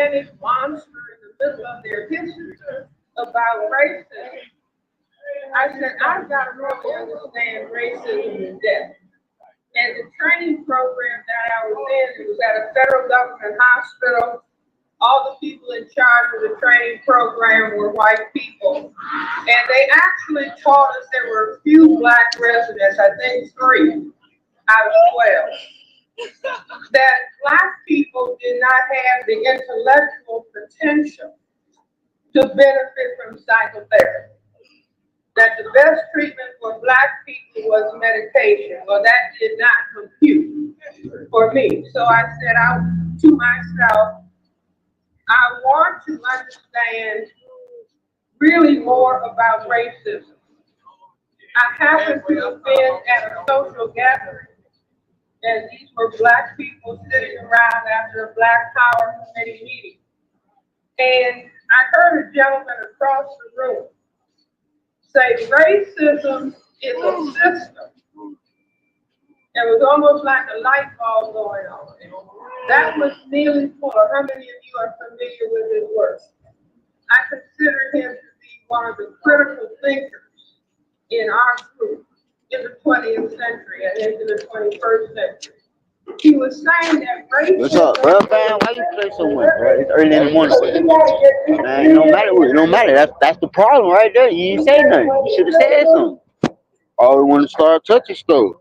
gigantic monster in the middle of their history about racism. I said, I've got to really understand racism in depth. And the training program that I was in, it was at a federal government hospital. All the people in charge of the training program were white people. And they actually taught us there were a few black residents, I think 3 out of 12, that black people did not have the intellectual potential to benefit from psychotherapy. That the best treatment for black people was medication. Well, that did not compute for me. So I said out to myself, I want to understand really more about racism. I happened to have been at a social gathering, and these were black people sitting around after a Black Power Committee meeting. And I heard a gentleman across the room say racism is a system. It was almost like a light bulb going on. That was Neely Fuller. How many of you are familiar with his work? I consider him to be one of the critical thinkers in our group in the 20th century and into the 21st century. He was saying that racism. What's up, bro? Man, why you play so much, bro? It's early in the morning. Man, it don't matter. It don't matter. That's the problem right there. You didn't say nothing. You should have said something. Oh, we want to start touching stuff.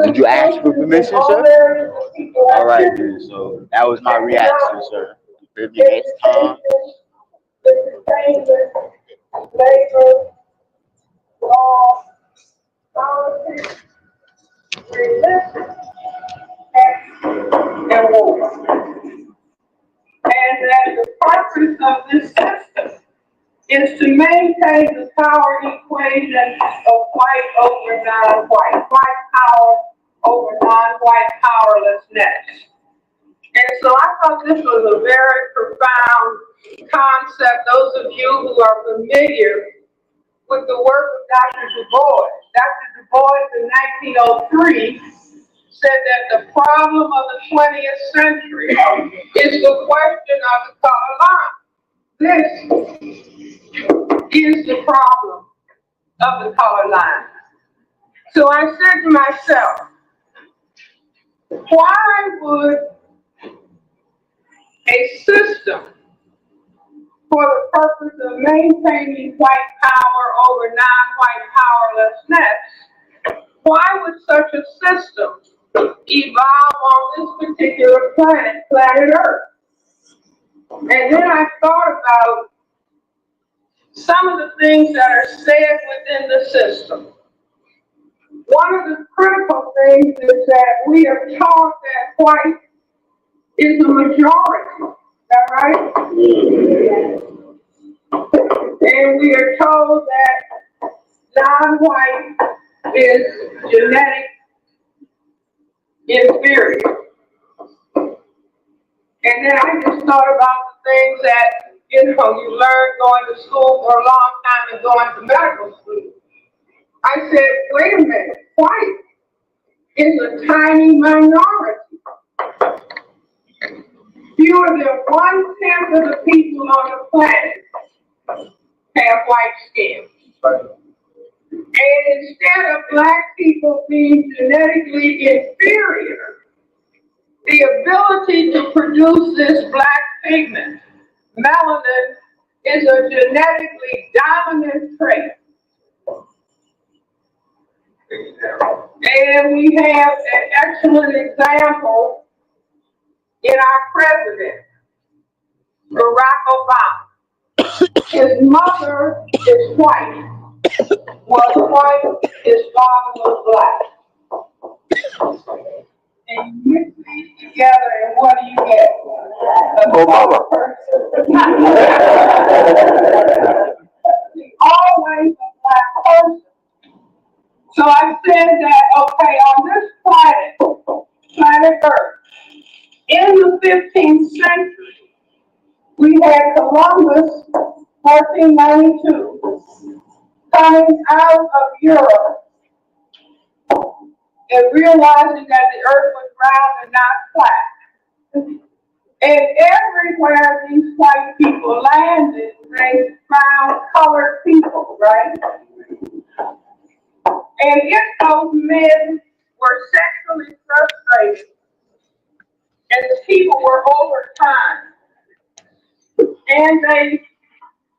Did you ask for permission, sir? All right, then. So that was my reaction, sir. Maybe next time. Labor, law, politics, religion, and war. And that the purpose of this system is to maintain the power equation of white over non-white, white power over non-white powerlessness. And so I thought this was a very profound concept. Those of you who are familiar with the work of Dr. Du Bois. Dr. Du Bois in 1903 said that the problem of the 20th century is the question of the color line. This is the problem of the color line. So I said to myself, why would a system for the purpose of maintaining white power over non-white powerlessness, why would such a system evolve on this particular planet Earth? And then I thought about some of the things that are said within the system. One of the critical things is that we are taught that white is the majority. Is that right? And we are told that non-white is genetic inferior. And then I just thought about the things that, you learn going to school for a long time and going to medical school. I said, wait a minute, white is a tiny minority. Fewer than 1/10 of the people on the planet have white skin. And instead of black people being genetically inferior, the ability to produce this black pigment, melanin, is a genetically dominant trait. And we have an excellent example in our president, Barack Obama. His mother is white, was white, his father was black. And you mix these together, and what do you get? Obama. Always a black person. So I said that, okay, on this planet Earth, in the 15th century, we had Columbus, 1492, coming out of Europe and realizing that the earth was round and not flat. And everywhere these white people landed, they found colored people, right? And if those men were sexually frustrated and the people were over time, and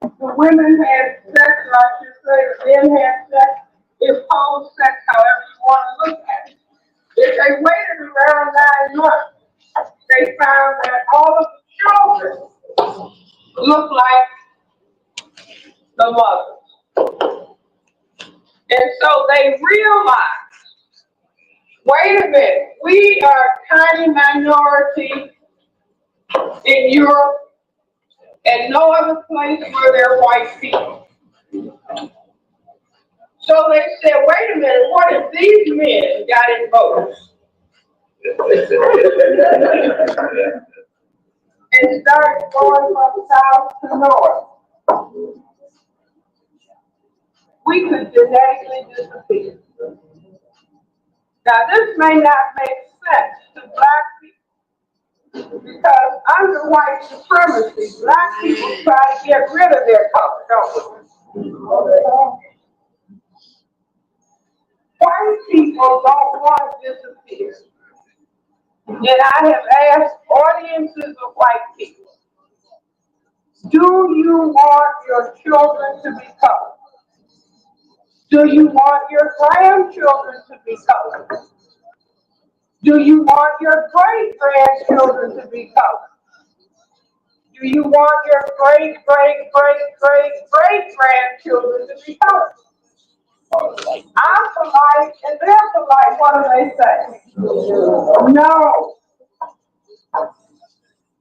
the women had sex, or I should say, the men had sex, imposed sex, however you want to look at it. If they waited around 9 months, they found that all of the children looked like the mothers. And so they realized, wait a minute, we are a tiny minority in Europe and no other place where there are white people. So they said, wait a minute, what if these men got involved? And started going from south to north. We could genetically disappear. Now this may not make sense to black people because under white supremacy, black people try to get rid of their color, don't we? White people don't want to disappear. And I have asked audiences of white people, do you want your children to be colored? Do you want your grandchildren to be colored? Do you want your great-grandchildren to be colored? Do you want your great-great-great-great-great-grandchildren to be colored? I'm polite and they're polite. What do they say? No.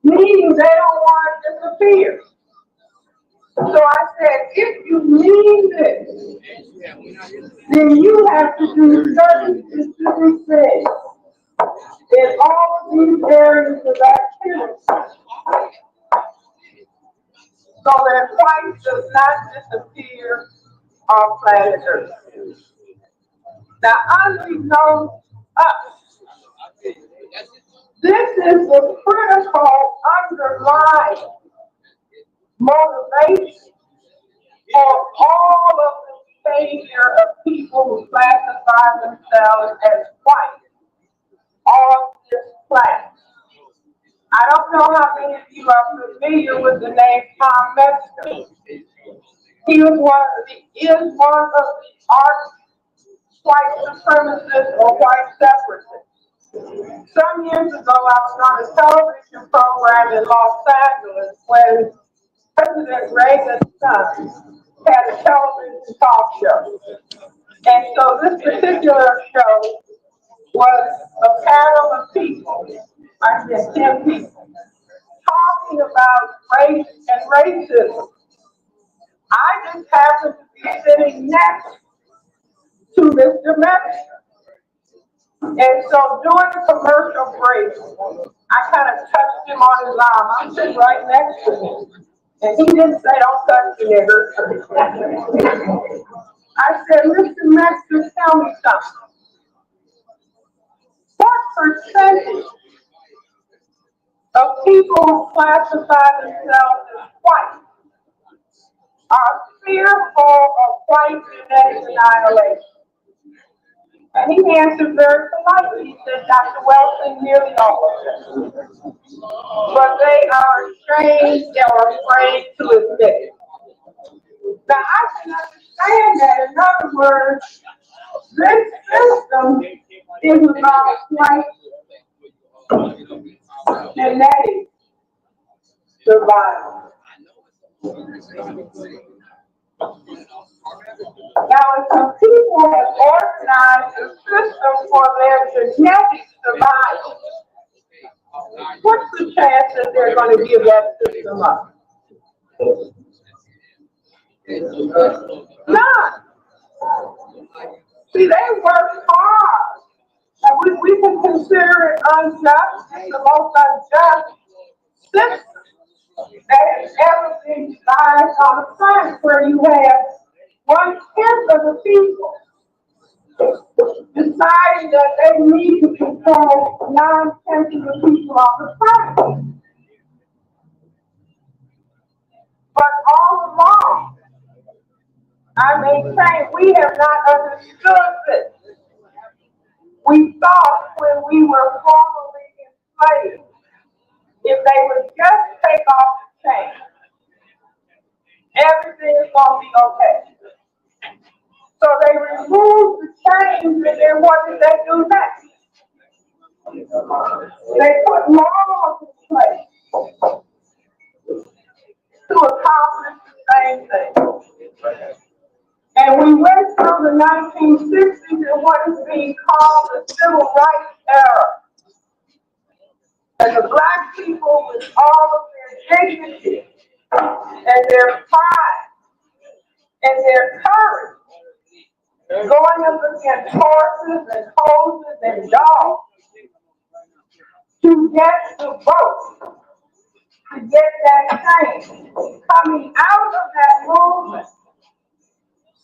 Meaning they don't want to disappear. So I said, if you mean this, then you have to do certain specific things in all of these areas of activity so that white does not disappear off planet Earth. Now, unbeknownst to us, this is the critical underlying motivation for all of the behavior of people who classify themselves as white on this planet. I don't know how many of you are familiar with the name Tom Metzger. He was one of the arch white supremacists or white separatists. Some years ago, I was on a television program in Los Angeles when President Reagan's son had a television talk show. And so this particular show was a panel of people, I said 10 people, talking about race and racism. I just happened to be sitting next to Mr. Metzger. And so during the commercial break, I kind of touched him on his arm. I'm sitting right next to him. And he didn't say, don't touch me, nigger. I said, Mr. Metzger, tell me something. What percentage of people who classify themselves as white are fearful of white genetic annihilation? And he answered very politely. He said, Dr. Wilson, nearly all of them. But they are ashamed or afraid to admit it. Now, I can understand that. In other words, this system is about white genetic survival. Now, if some people have organized a system for their genetic survival, what's the chance that they're going to give that system up? None. See, they work hard. And we can consider it unjust. It's the most unjust system that has ever been devised on the planet, where you have 1/10 of the people deciding that they need to control 9/10 of the people on the planet. I maintain we have not understood this. We thought when we were formerly enslaved, if they would just take off the chain, everything is going to be okay. So they removed the chains, and then what did they do next? They put laws in place to accomplish the same thing. And we went through the 1960s in what is being called the civil rights era. And the black people, with all of their dignity and their pride and their courage, going up against horses and hoses and dogs to get the vote, to get that change, coming out of that movement,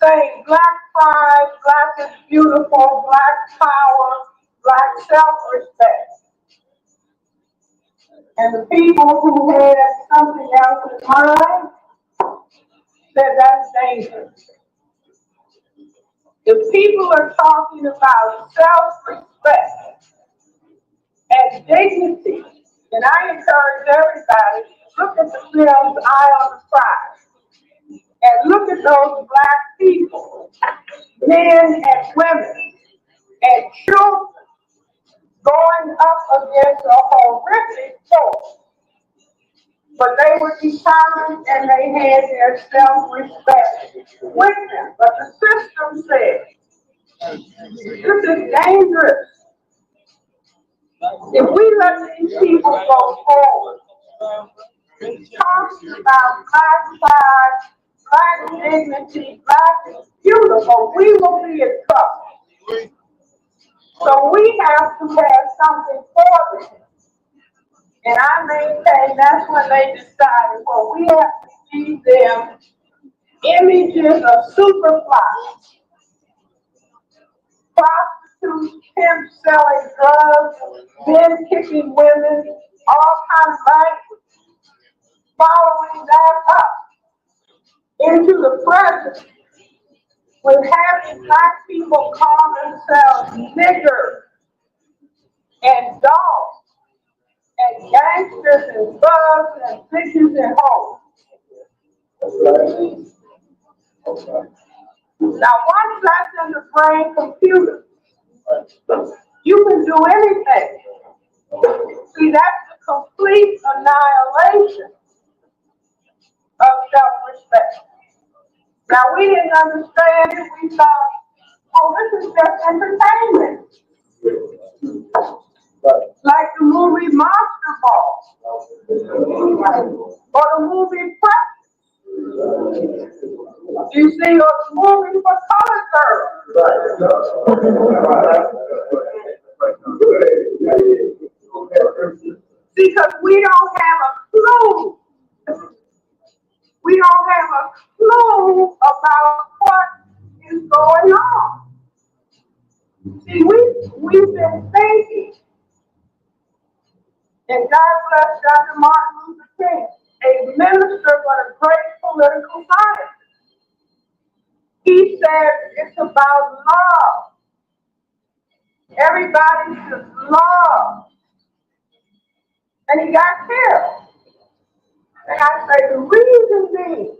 saying black pride, black is beautiful, black power, black self-respect. And the people who had something else in mind said that's dangerous. If people are talking about self-respect and dignity, and I encourage everybody to look at the films Eye on the Prize and look at those black people, men and women and children, going up against a horrific force. But they were determined and they had their self-respect with them. But the system said, this is dangerous. If we let these people go forward, talking about black pride, black dignity, black is beautiful, we will be in trouble. So we have to have something for them. And I maintain that's when they decided, well, we have to give them images of superfly, prostitutes, pimps selling drugs, men kicking women, all kinds of language, following that up into the present with having black people call themselves niggers and dogs and gangsters and thugs and bitches and hoes. Now, once that's in the brain computer, you can do anything. See, that's the complete annihilation of self-respect. Now, we didn't understand it. We thought, oh, this is just entertainment. Like the movie Monster Ball, or the movie Cress. You see, or the movie for color girls. Because we don't have a clue. We don't have a clue about what is going on. See, we've been thinking. And God bless Dr. Martin Luther King, a minister but a great political scientist. He said it's about love. Everybody should love. And he got killed. And I say the reason being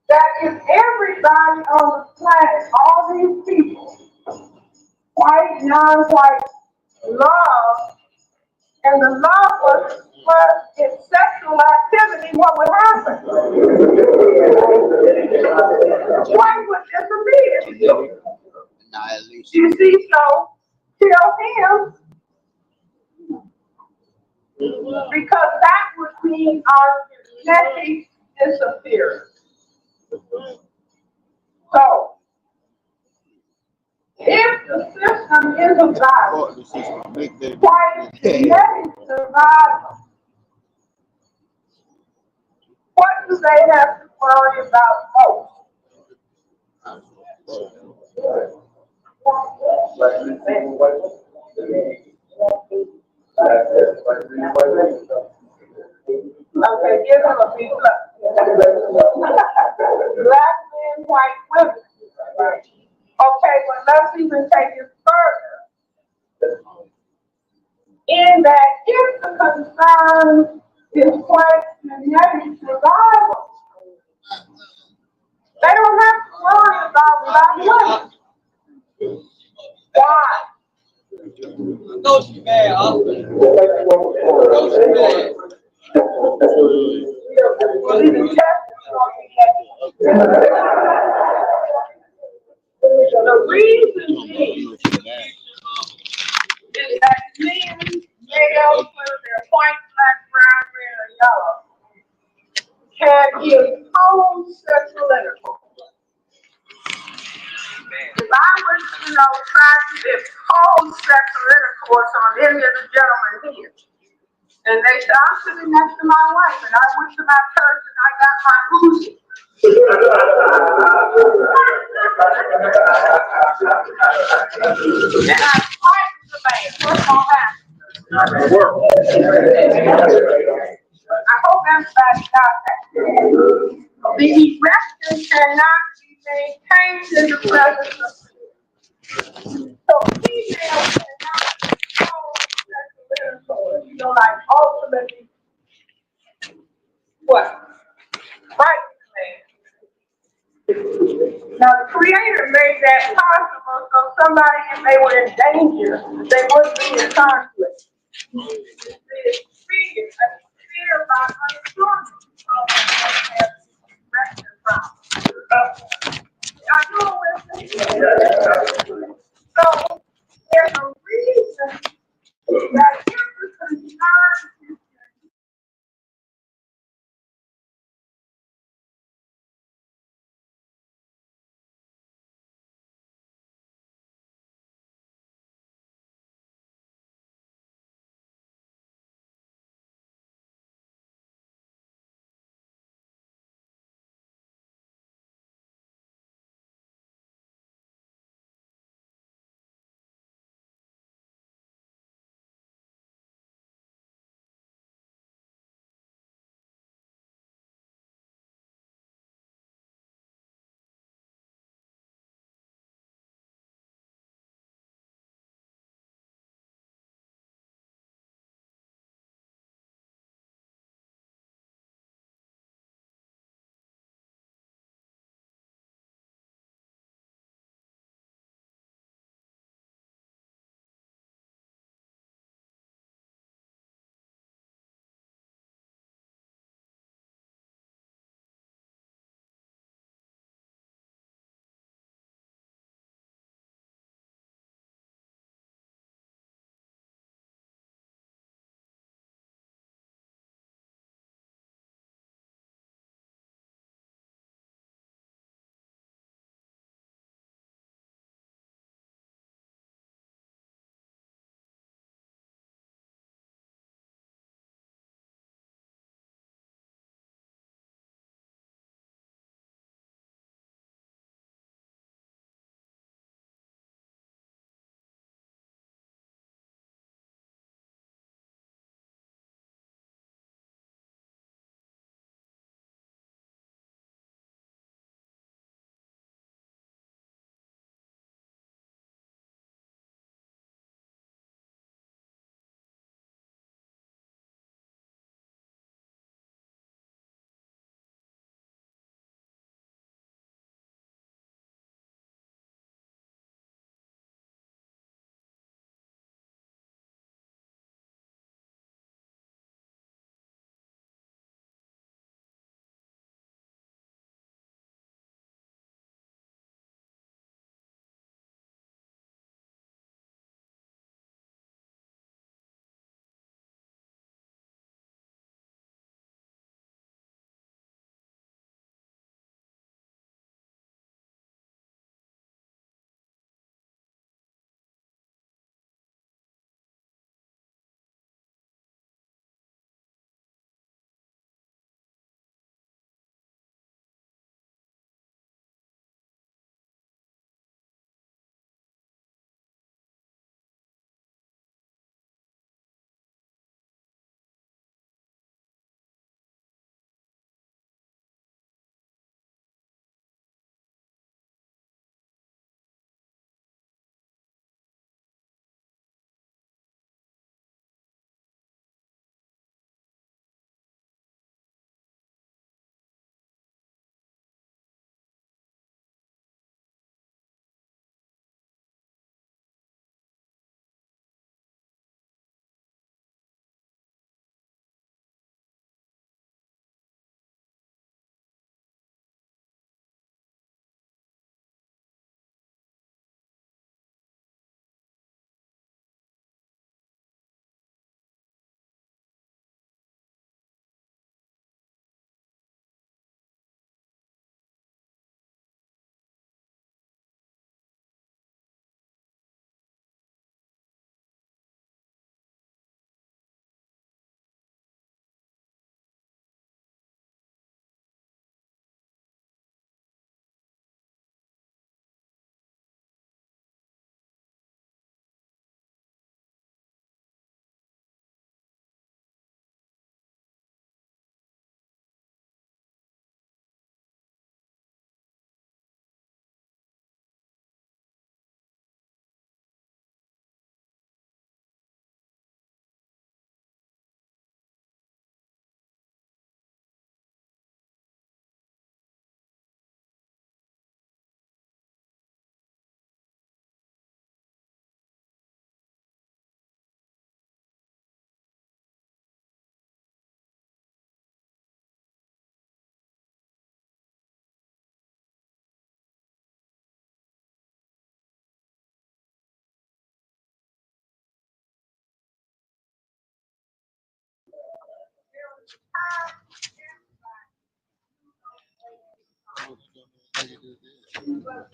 that if everybody on the planet, all these people, white, non-white, love, and the love was in sexual activity, what would happen? White would disappear. You see, so kill him, because that would mean our genetic disappearance. So, if the system is about white genetic survival, what do they have to worry about most? Okay, give him a big look. Black men turn his plants and name survival. They don't have to worry about weather. Why? Go to bed, Austin. Go to bed. Well, these tests are the reason is that men, male, whether they're white, black, brown, red, or yellow, can give homosexual intercourse. If I was, try to give homosexual intercourse on any of the gentlemen here, and they said, I'm sitting next to my wife, and I went to my church and I got my boozy. And I fight the man. What's going to happen? I hope everybody got that. The erection cannot be maintained in the presence of females. So females cannot control sexual intercourse. Like ultimately, what? Right, man. Now the Creator made that possible so somebody, if they were in danger, they wouldn't be in conflict. It's fear by unassurance. I know it's so there's a reason that if the concern is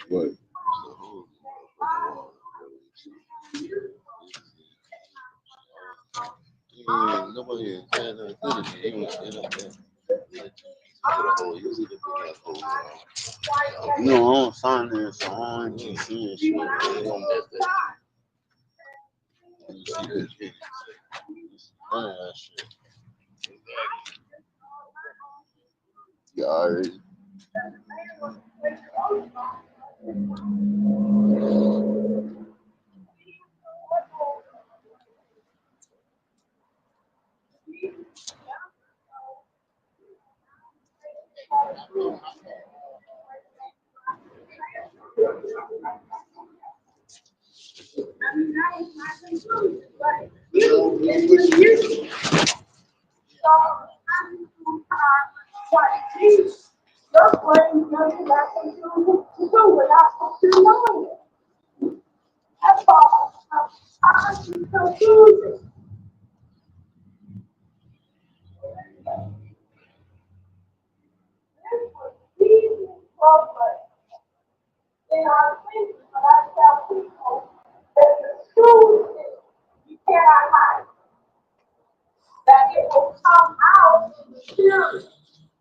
What? Nobody had nothing to do. He was in up there. No, I don't sign this, so I ain't just seeing shit. You see that shit. None of that shit. Yeah, already. I mean, that was my conclusion, but you, it was you. So, I'm what Jesus, your brain doesn't have to do without you knowing it. That's all. I'm confused. This was Jesus' program. In our thinking, when I tell people that the truth is, you cannot hide. That it will come out in the spirit.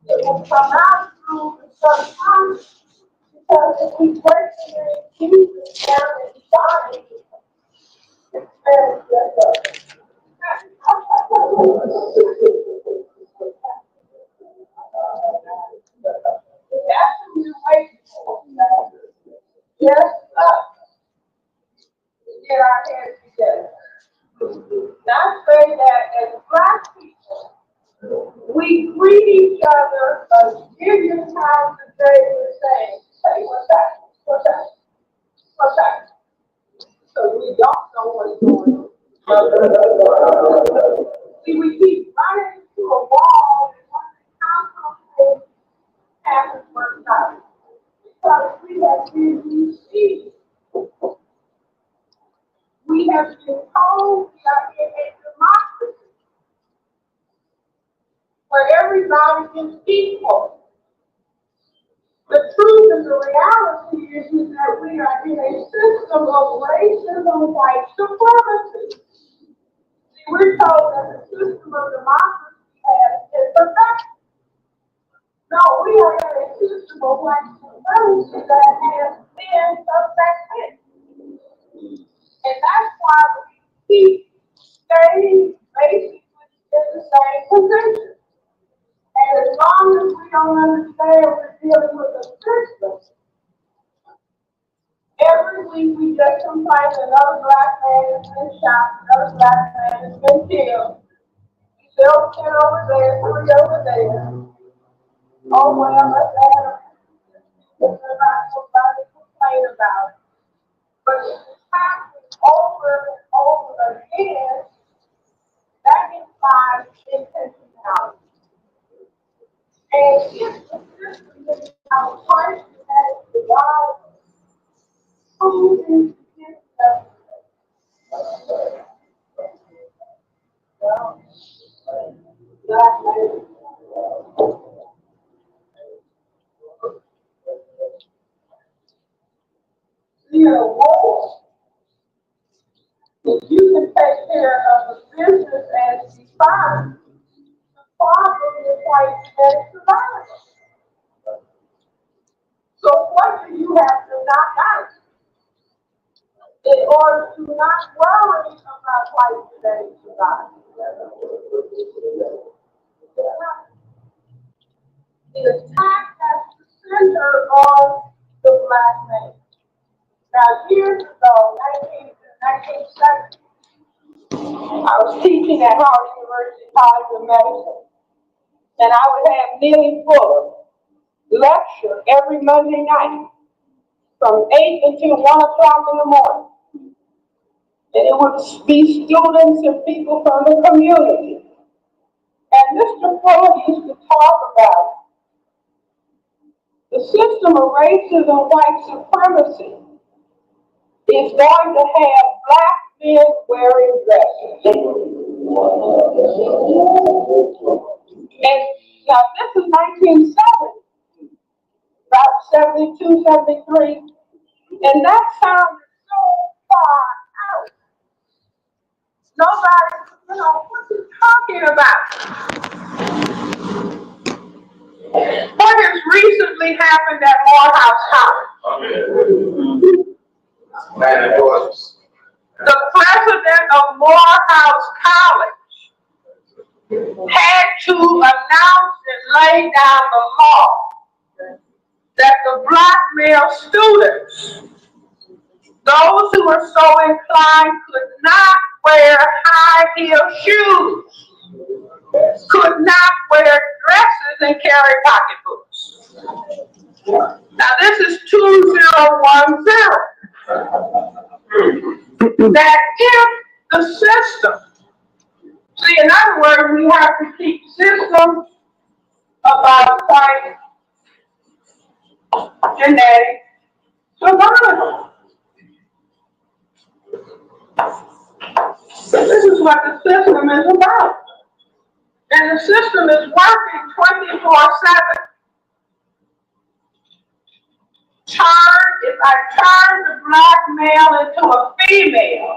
It will come out through the subconscious. Because if we break it in Jesus down inside, it's very good. That's the new way to yes, get our heads together. Not say that as Black people, we greet each other a million times a day with saying, hey, what's that? What's that? What's that? So we don't know what's going on. See, we keep running into a wall and when the council hasn't worked out. Because we have been deceived. We have been told we are in a democracy where everybody is equal. The truth and the reality is that we are in a system of racism, white supremacy. See, we're told that the system of democracy has imperfections. No, we are in a system of white supremacy that has been perfected. And that's why we keep staying basically in the same position. And as long as we don't understand we're dealing with a system, every week we just complain another Black man has been shot, another Black man has been killed. We still 10 over there, 3 over there. Oh well, let's add somebody complain about it. But if it's happening over and over again, that implies intentionality. And if the system is our person has divided, who is the well, God made it. See, a war, if you can take care of the business as defined, the problem is like that survival. So what do you have to knock out in order to not worry about white today survival? The attack has to center on the Black man. Now, years ago, 1970, I was teaching at Howard University College of Medicine, and I would have Neely Fuller lecture every Monday night from 8 until 1 o'clock in the morning. And it would be students and people from the community. And Mr. Fuller used to talk about the system of racism, white supremacy is going to have Black men wearing dresses. And now this is 1970. About 72, 73, and that sounded so far out. Nobody, what's he talking about? What has recently happened at Morehouse College? The president of Morehouse College had to announce and lay down the law that the black male students, those who were so inclined, could not wear high heel shoes, could not wear dresses, and carry pocketbooks. Now this is 2010. That if the system, see, in other words, we have to keep systems about white genetic survival. This is what the system is about. And the system is working 24/7. If I turn the black male into a female,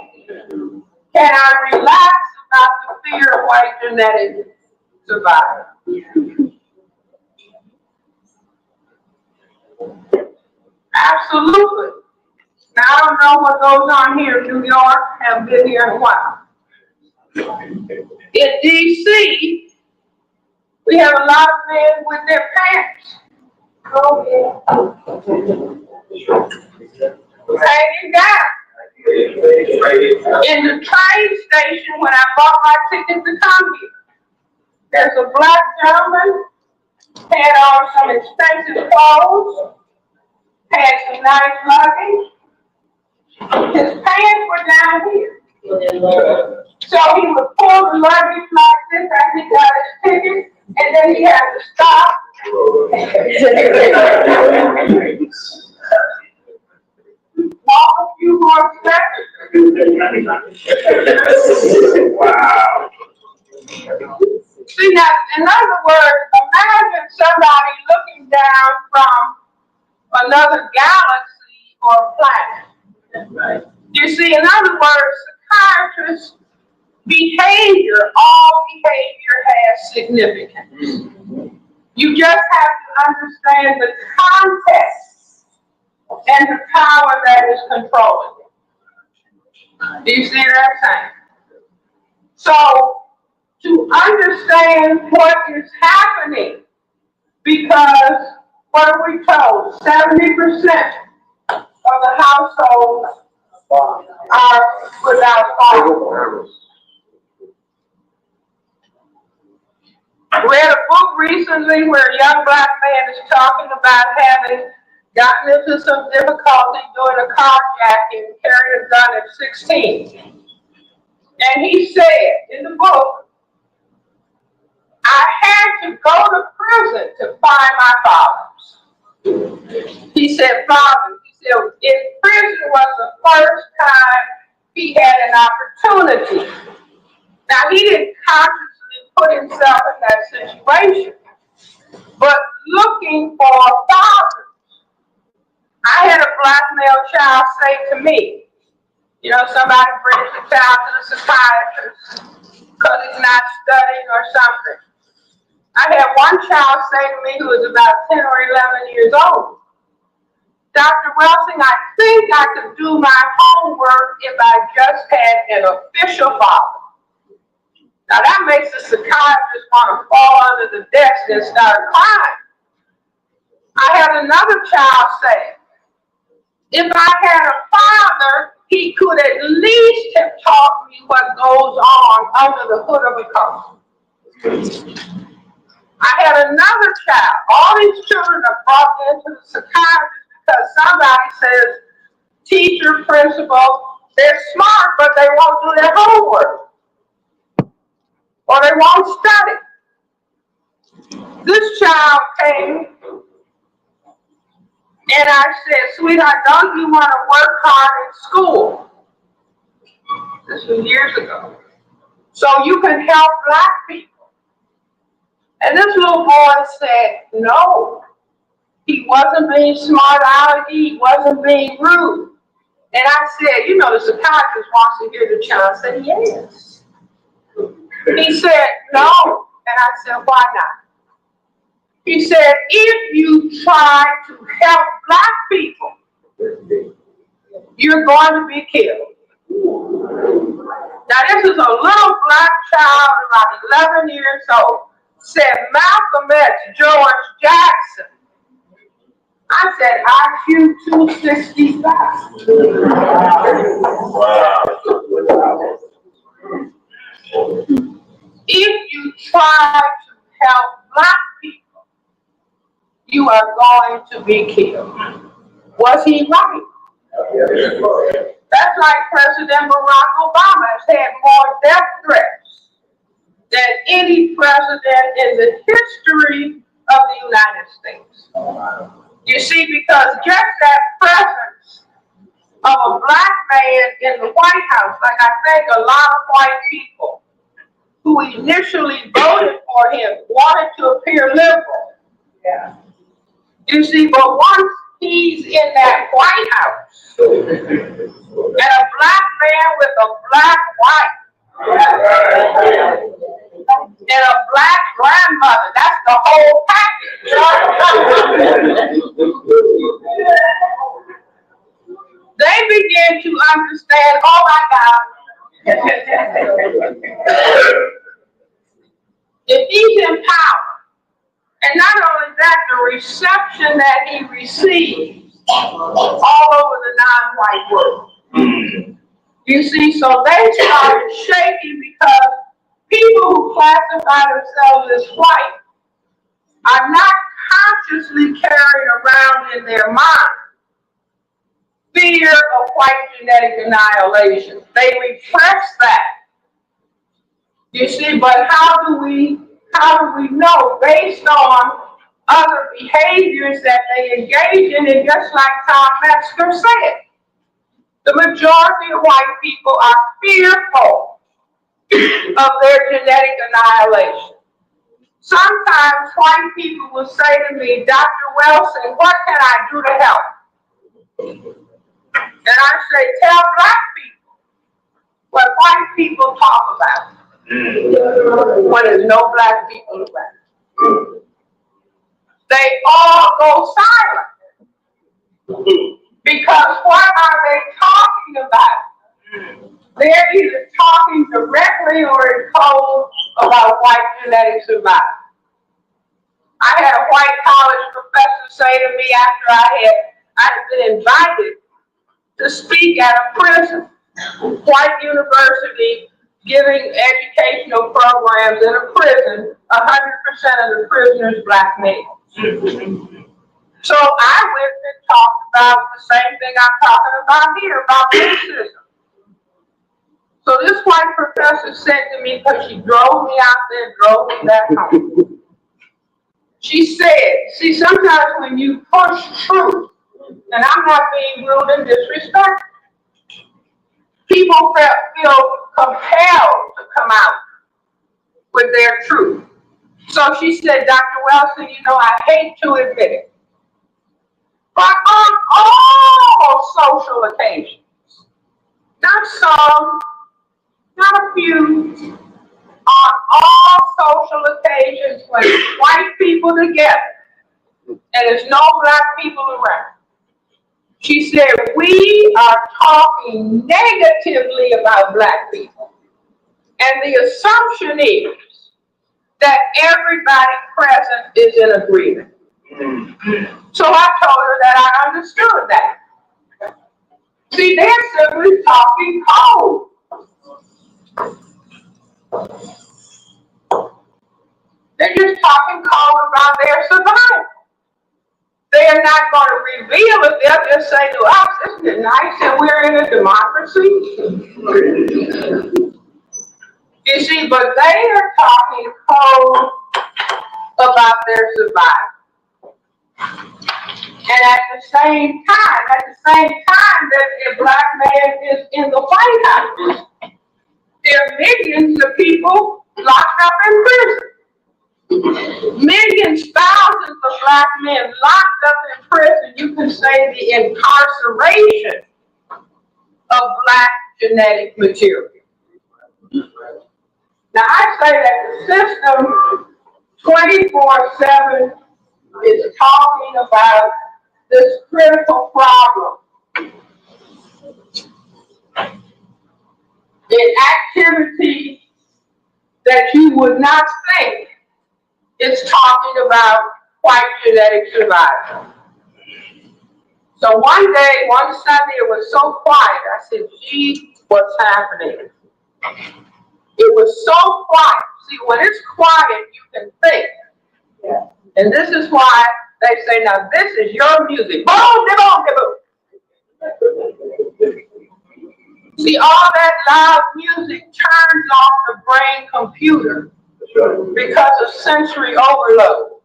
can I relax about the fear of white genetic survival? Absolutely. Now, I don't know what goes on here in New York. I haven't been here in a while. In D.C., we have a lot of men with their pants hanging down. In the train station, when I bought my ticket to come here, there's a black gentleman, had on some expensive clothes, had some nice luggage. His pants were down here. So he would pull the luggage like this as he got his ticket, and then he had to stop. Walk a few more steps. Wow. See, now, in other words, imagine somebody looking down from another galaxy or planet. You see, in other words, psychiatrists' behavior, all behavior has significance. You just have to understand the context and the power that is controlling it. Do you see what I'm saying? So, to understand what is happening, because what are we told? 70% of the households are without fathers. I read a book recently where a young black man is talking about having gotten into some difficulty doing a carjacking and carrying a gun at 16. And he said in the book, I had to go to prison to find my fathers. He said, in prison was the first time he had an opportunity. Now, he didn't consciously put himself in that situation, but looking for fathers. I had a black male child say to me, somebody brings the child to the psychiatrist because he's not studying or something. I had one child say to me who was about 10 or 11 years old, Dr. Welsing, I think I could do my homework if I just had an official father. Now that makes the psychiatrist want to fall under the desk and start crying. I had another child say, if I had a father, he could at least have taught me what goes on under the hood of a car. I had another child. All these children are brought into the psychiatrist because somebody says, teacher, principal, they're smart, but they won't do their homework. Or they won't study. This child came, and I said, sweetheart, don't you want to work hard in school? This was years ago. So you can help black people. And this little boy said, no. He wasn't being smart alecky, he wasn't being rude. And I said, you know, the psychiatrist wants to hear the child. I said, yes. He said, no. And I said, why not? He said, if you try to help black people, you're going to be killed. Now, this is a little black child, about 11 years old, said Malcolm X, George Jackson. I said, IQ 265. If you try to help black people, you are going to be killed. Was he right? That's like President Barack Obama has had more death threats than any president in the history of the United States. You see, because just that presence of a black man in the White House, like I think a lot of white people who initially voted for him wanted to appear liberal. Yeah. You see, but once he's in that White House, and a black man with a black wife, and a black grandmother, that's the whole package. They begin to understand, oh my God, if he's in power, and not only that, the reception that he receives all over the non-white world. You see, so they started shaking because people who classify themselves as white are not consciously carrying around in their mind fear of white genetic annihilation. They repress that. You see, but how do we know based on other behaviors that they engage in? And just like Tom Metzger said, the majority of white people are fearful of their genetic annihilation. Sometimes white people will say to me, Dr. Wilson, what can I do to help? And I say, tell black people what white people talk about when there's no black people around. They all go silent. Because what are they talking about? They're either talking directly or in code about white genetic survival. I had a white college professor say to me after I had been invited to speak at a prison, white university, giving educational programs in a prison, 100% of the prisoners black males. So I went and talked about the same thing I'm talking about here, about racism. So this white professor said to me, because she drove me out there, drove me back home. She said, see, sometimes when you push truth, and I'm not being rude and disrespectful, people feel compelled to come out with their truth. So she said, Dr. Wilson, you know, I hate to admit it, but on all social occasions, not some, not a few, on all social occasions when white people together and there's no black people around, she said, we are talking negatively about black people. And the assumption is that everybody present is in agreement. So I told her that I understood that. See, they're simply talking code. They're just talking code about their survival. They are not going to reveal it. They'll just say to us, isn't it nice that we're in a democracy? You see, but they are talking code about their survival. And at the same time that a black man is in the White House, there are millions of people locked up in prison. Millions, thousands thousands of black men locked up in prison, you can say the incarceration of black genetic material. Now I say that the system 24/7 is talking about this critical problem in activity that you would not think is talking about white genetic survival. So one day, one Sunday, it was so quiet. I said, gee, what's happening? It was so quiet. See, when it's quiet, you can think. Yeah. And this is why they say, now this is your music. Boom, boom, boom. See, all that loud music turns off the brain computer because of sensory overload.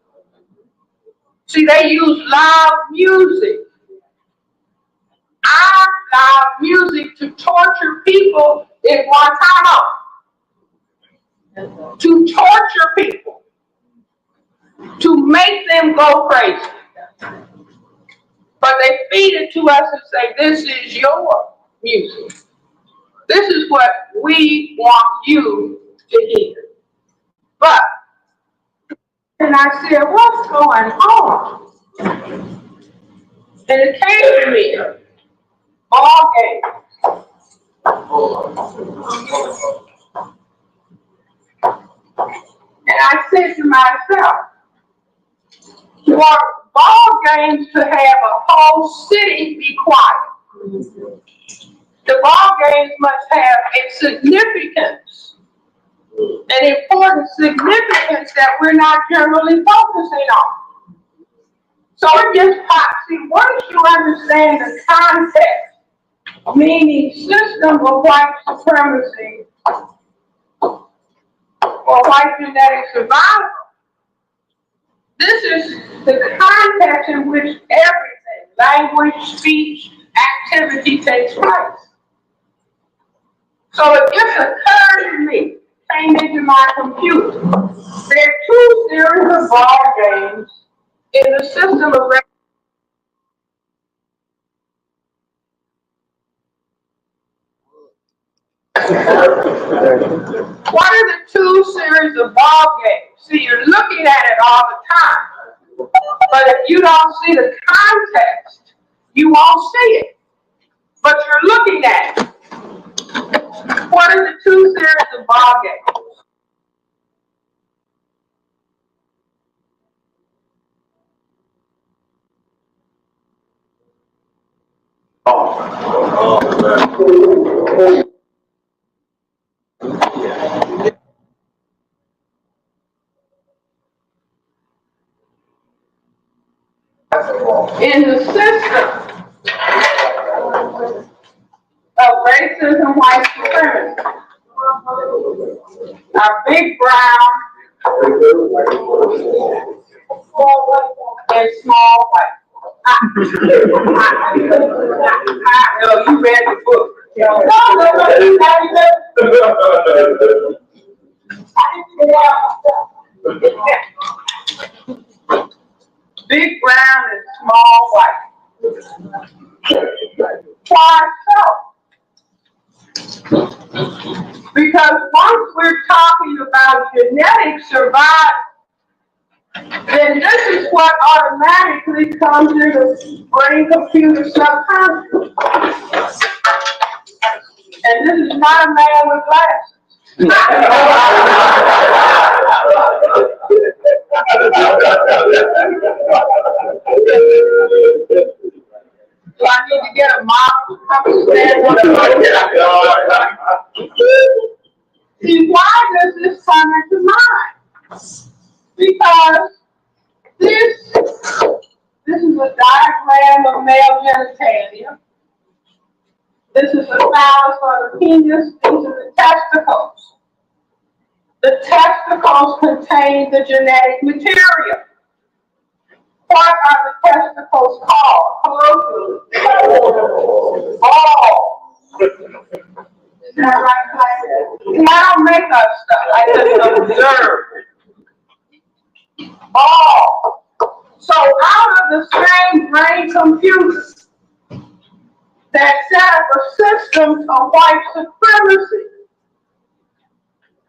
See, they use loud music. Loud music to torture people in Guantanamo. To torture people. To make them go crazy. But they feed it to us and say, this is your music. This is what we want you to hear. But, and I said, what's going on? And it came to me, ball games. And I said to myself, for ball games to have a whole city be quiet, the ball games must have a significance, an important significance that we're not generally focusing on. So it just pops. See, once you understand the context, meaning system of white supremacy or white genetic survival, this is the context in which everything, language, speech, activity takes place. So it just occurred to me, came into my computer, there are two series of ball games in the system of race. What are the two series of ball games? See, you're looking at it all the time. But if you don't see the context, you won't see it. But you're looking at it. What are the two series of ball games? In the system of racism, white supremacy, our big brown and small white. No, you read the book. No. Big brown and small white. Why so? Because once we're talking about genetic survival, then this is what automatically comes in the brain computer subconscious. And this is not a man with glasses. Do I need to get a model to come and stand with me? See, why does this come into mind? Because this is a diagram of male genitalia. This is the phallus or the penis. These are the testicles. The testicles contain the genetic material. What are the testicles called? Balls. Is that right? See, I don't make up stuff. I just observe. Ball. the same brain computers that set up a system of white supremacy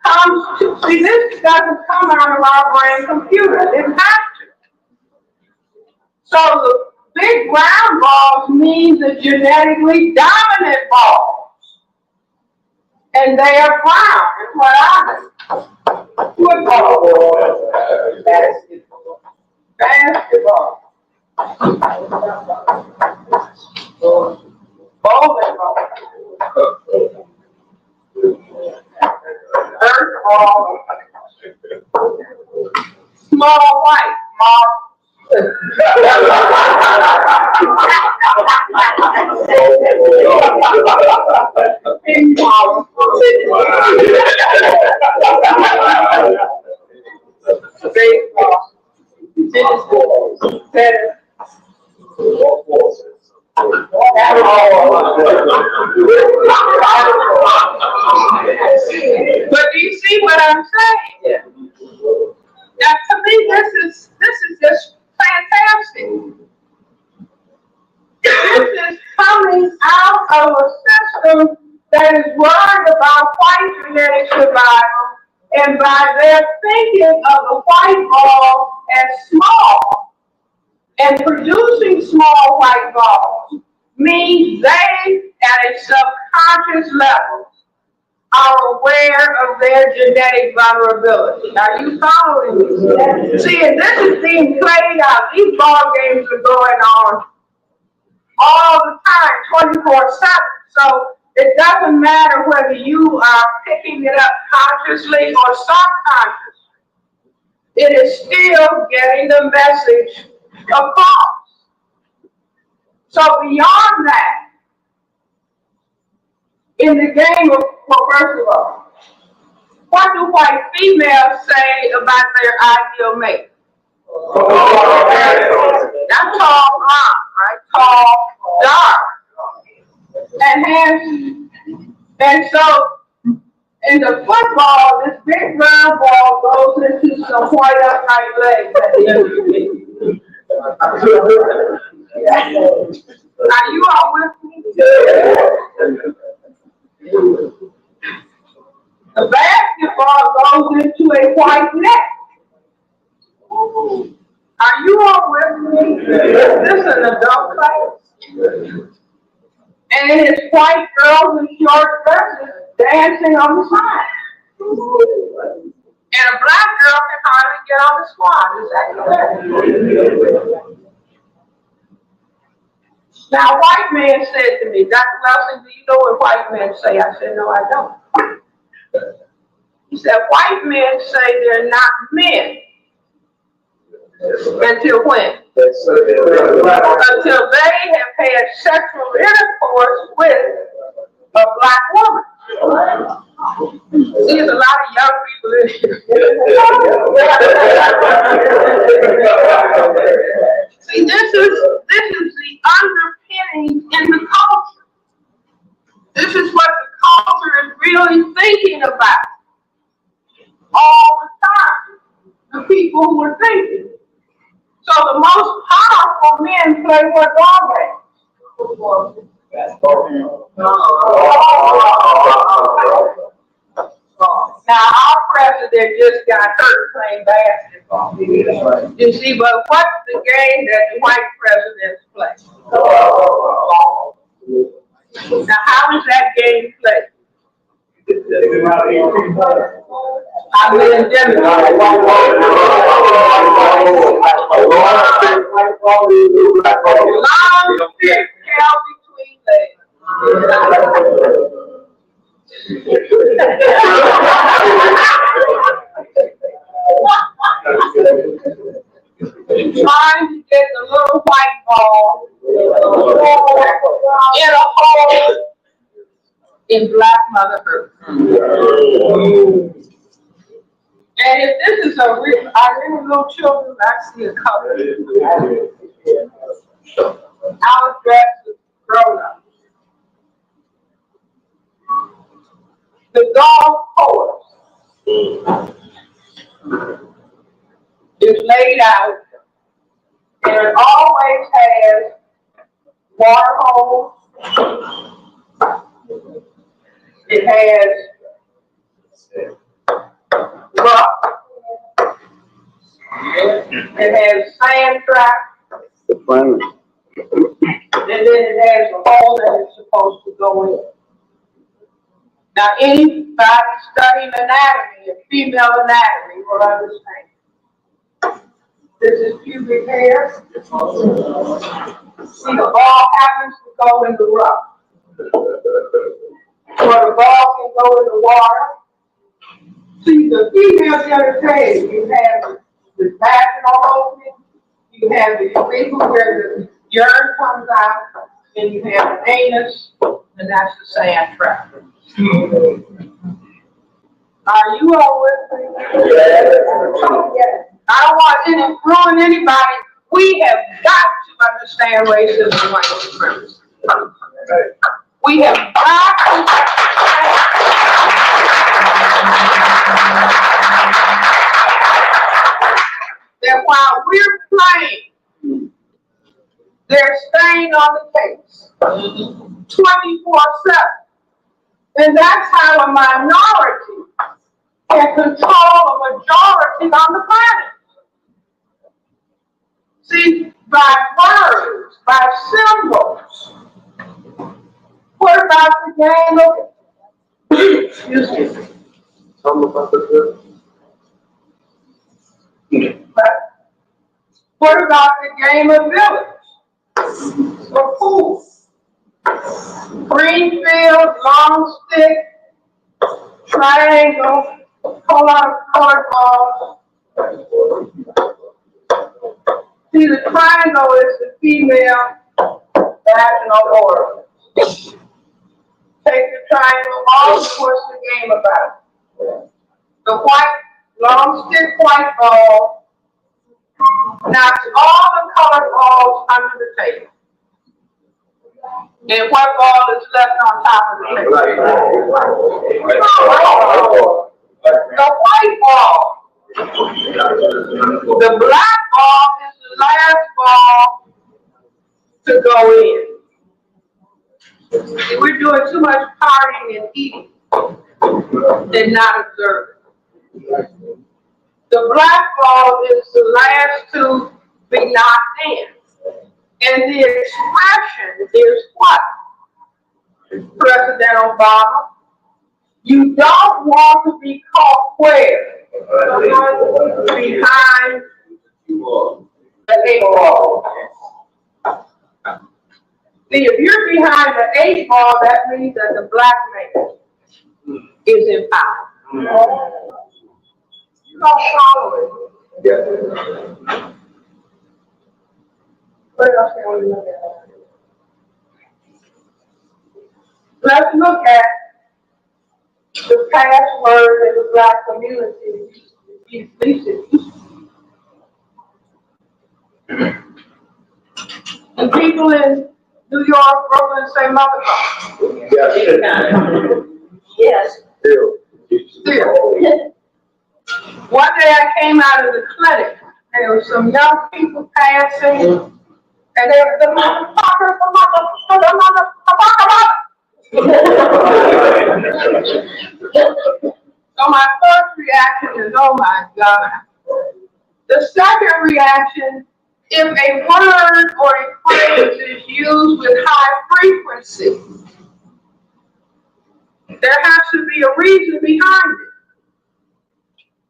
comes to, see, this doesn't come out of our brain computer, it has to. So the big round balls mean the genetically dominant balls. And they are brown, is what I mean. Football, basketball, bowling ball, earth ball, small white, small. Ping pong. Baseball. Tennis balls. Tennis. But do you see what I'm saying? Now, to me, this is just fantastic. This is coming out of a system that is worried about white genetic survival, and by their thinking of the white ball as small and producing small white balls means they, at a subconscious level, are aware of their genetic vulnerability. Are you following me? See, and this is being played out. These ball games are going on all the time, 24/7. So it doesn't matter whether you are picking it up consciously or subconsciously. It is still getting the message across. So beyond that, in the game of, well, first of all, what do white females say about their ideal mate? That's tall, blonde, right? Tall, dark, and handsome. And so, in the football, this big round ball goes into some white upright legs at the end of the game. Are you all with me? The basketball goes into a white net. Are you all with me? This is an adult class. And it's white girls in short dresses dancing on the side. And a black girl can hardly get on the squad. Is that correct? Now, a white man said to me, Dr. Wilson, do you know what white men say? I said, no, I don't. He said, white men say they're not men. Until when? Until they have had sexual intercourse with a black woman. See, there's a lot of young people in here. See, this is the underpinning in the culture. This is what the culture is really thinking about all the time. The people who are thinking. So the most powerful men play what ball games? Now our president just got hurt playing basketball. You see, but what's the game that the white presidents play? Now how is that game played? I'm in Democrat. Long stick held between legs. Trying to get the little white ball in a hole in black Mother Earth. And if this is a real, our little children, I see a color. Our dress is grown up. The golf course is laid out And it always has water holes. It has rock. It has sand traps. And then it has a hole that it's supposed to go in. Now, anybody studying anatomy, and female anatomy, will understand. This is pubic hair. See, the ball happens to go in the rough. Where the ball can go in the water. See, the female genitalia, you have the vaginal opening, you have the urethra where the urine comes out, and you have an anus, and that's the sand trap. Are you all with me? Yes. I don't want to ruin anybody. We have got to understand racism and white supremacy. We have got to that while we're playing, they're staying on the case 24/7. And that's how a minority can control a majority on the planet. See, by words, by symbols. What about the game of, excuse me. What about the game of village? Or pool? Green field, long stick, triangle, whole lot of colored balls. See, the triangle is the female vaginal orifice. Take the triangle off, what's the game about? The white, long stick white ball knocks all the colored balls under the table. And what ball is left on top of the table? The white ball. The black ball is the last ball to go in. See, we're doing too much partying and eating and not observing. The black ball is the last to be knocked in. And the expression is what? President Obama, you don't want to be caught where? Behind the 8 ball. See, if you're behind the 8 ball, that means that the black man is in power. You don't follow it. What else can we look at? Let's look at the password in the black community. And people in New York, Brooklyn say motherfucker. Yes. Still. One day I came out of the clinic, and there were some young people passing, and they were the motherfucker. So my first reaction is, oh my God. The second reaction, if a word or a phrase is used with high frequency, there has to be a reason behind it.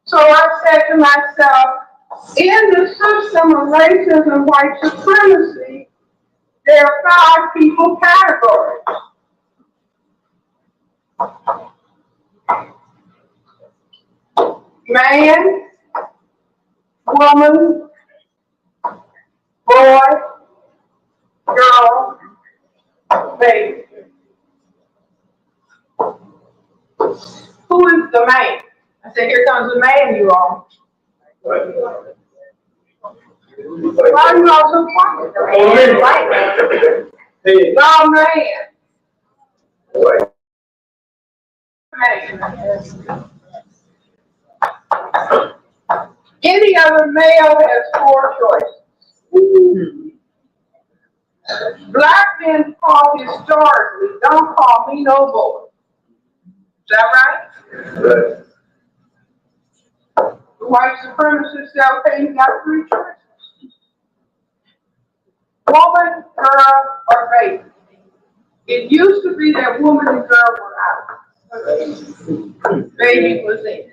So I said to myself, in the system of racism and white supremacy, there are 5 people categories. Man, woman, boy, girl, baby. Who is the man? I said, here comes the man, you all. Why are you all so quiet? White man. No, man. Any other male has 4 choices. Black men call historically, don't call me no boy. Is that right? Right. The white supremacists say, okay, you got three choices. Woman, girl, or baby. It used to be that woman and girl were out. Baby was in.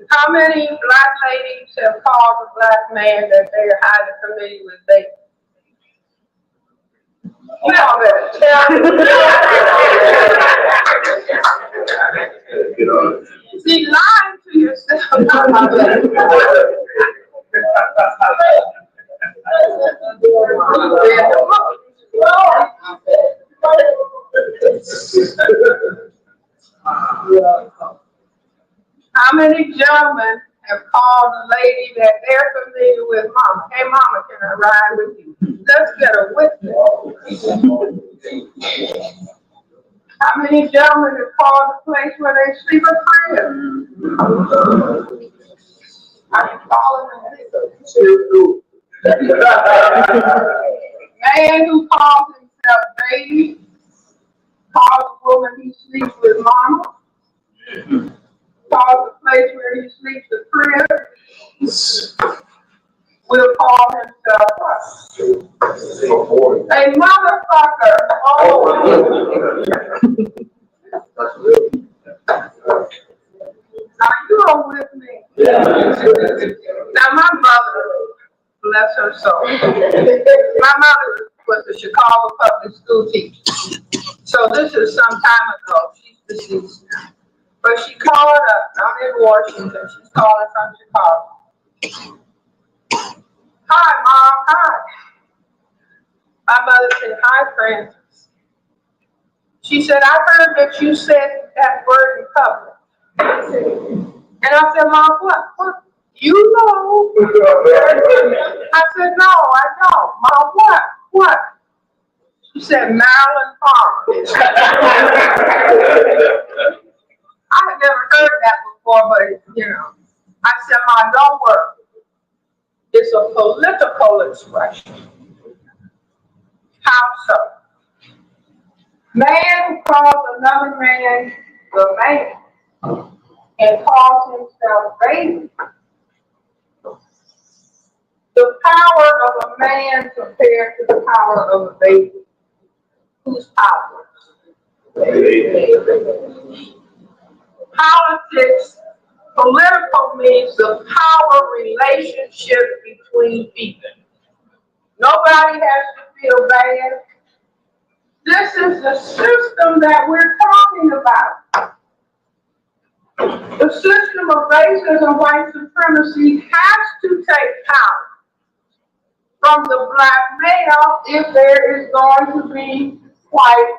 How many black ladies have called a black man that they're highly familiar with baby? Y'all better tell me. See, lying to yourself. How many gentlemen have called a lady that they're familiar with mama? Hey mama, can I ride with you? Let's get a witness. How many gentlemen have called the place where they sleep a friend? Are you calling them? Man who calls himself baby, calls the woman he sleeps with mama, calls the place where he sleeps a crib, will call himself what? A motherfucker. Oh. Are you all with me? Now my mother, bless her soul, my mother was a Chicago public school teacher. So this is some time ago. She's deceased now. But she called up, I'm in Washington, she's calling from Chicago. Hi, Mom, hi. My mother said, hi, Francis. She said, I heard that you said that word in public. And I said, Mom, what? You know. I said, no, I don't. Mom, what? What? She said, Marilyn Farmer. I had never heard that before, but, you know. I said, Mom, don't worry. It's a political expression. How so? Man who calls another man the man and calls himself baby. The power of a man compared to the power of a baby. Whose power? Politics, political means the power relationship between people. Nobody has to feel bad. This is the system that we're talking about. The system of racism, white supremacy has to take power from the black male if there is going to be white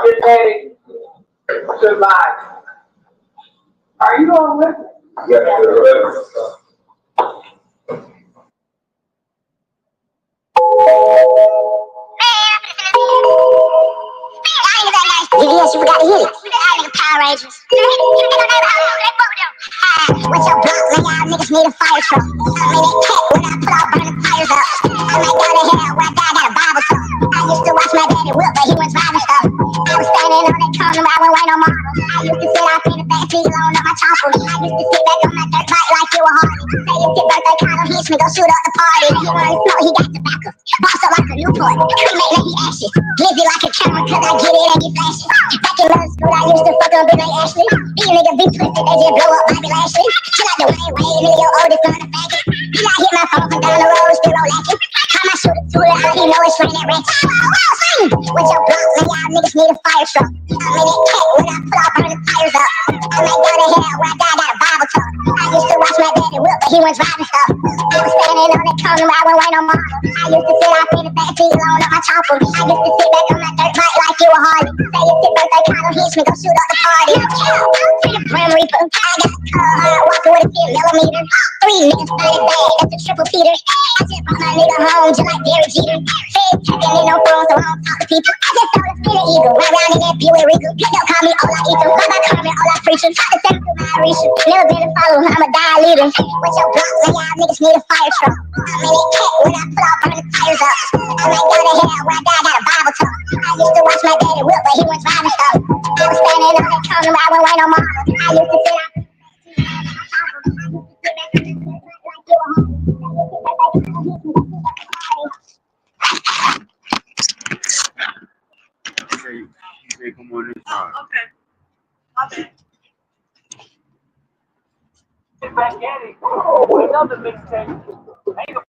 genetic survival. Are you all with me? Yes, Yes, you forgot to hit it. Power Rangers. What's your block, man? Y'all niggas need a fire truck. I'm in that cat when I put all burning tires up. I might go to hell where I got a Bible talk. I used to watch my daddy whip, but he was driving stuff. I was standing on that corner, I went white on marble. I used to sit out in the back seat, loan up my chopper. I used to sit back on my dirt bike like you were hard. Say if your birthday condom hits me, go shoot up the party. He wanna know he got tobacco. Boss up like a Newport. Cremate like he ashes. Glizzy like a camera, cause I get it and get flashy. Back in middle school, I used to fuck on Big Lake Ashley. These niggas be twisted, they just blow up Bobby Lashley. Chill out the way, nigga, your oldest son a faggot. He not hit my phone from down the road, still roll at you. Time I shoot it to it out, he know it's raining that ratchet. With your block, man, y'all niggas need a fire truck. I'm in that cat when I put all burning tires up. I might go to hell where I got a Bible talk. I used to watch my daddy whip, but he was driving stuff. I was standing on that corner, I went white on marble. I used to sit out in the back seat, loan up my chopper. I used to sit back on my dirt bike like you were hard. Say you sit birthday condom hits me, go shoot up the party. To the Grim Reaper, I got hard walking with a 10mm. 3 niggas started bad, that's a triple Peter. I just brought my nigga home just like Derek Jeter. Fed tapping in no phone, so I don't talk to people. I just saw the spinning eagle, ride around in that Buick Regal. Don't call me all I eat them, bye bye Carmen, all I preach them. Talk to them through my reach. Never been a follow, I'm a die leader. With your block, man, y'all niggas need a fire truck. I'm in that cat when I pull out, burn the tires up. I might go to hell when I die, got a Bible talk. I used to watch my daddy whip, but he was driving stuff. I was standing on that corner, I went no more. I used to sit out. He said, come on this side. Okay. My bad. Get back at it. Another mixtape.